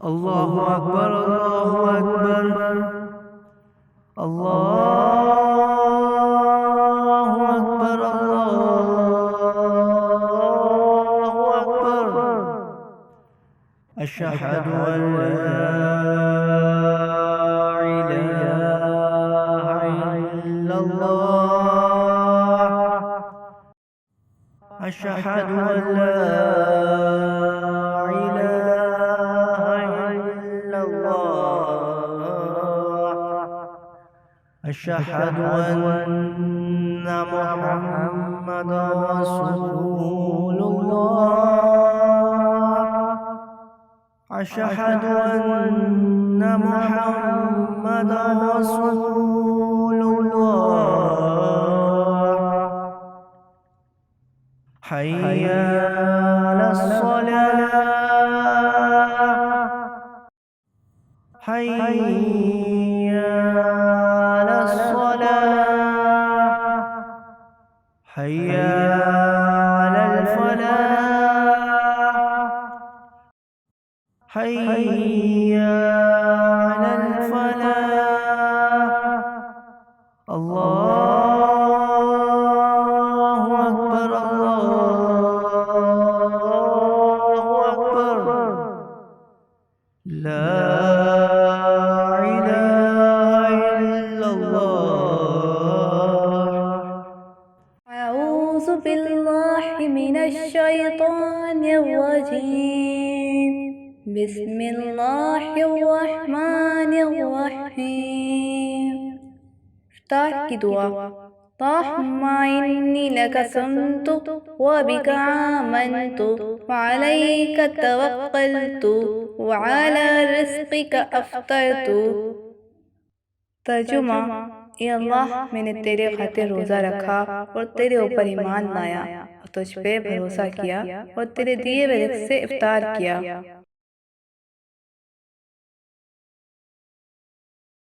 الله أكبر الله أكبر الله أكبر الله أكبر أشهد أن لا إله إلا الله أشهد أن لا أشهد أن محمدا رسول الله أشهد أن محمدا رسول الله حي على الصلاة حي حي على الفلاح حي على الفلاح الله أكبر الله أكبر لا إله إلا الله. أعوذ بالله من الشيطان الرجيم. بسم الله الرحمن الرحيم. افتح की दुआ اللهم إني لك صمت وبك آمنت وعليك توكلت وعلى رزقك أفطرت. तर्जुमा, ये अल्लाह, मैंने तेरे खातिर रोज़ा रखा और तेरे ऊपर ईमान लाया और तुझ पे भरोसा किया और तेरे दिए हुए रिज़्क़ से इफ्तार किया।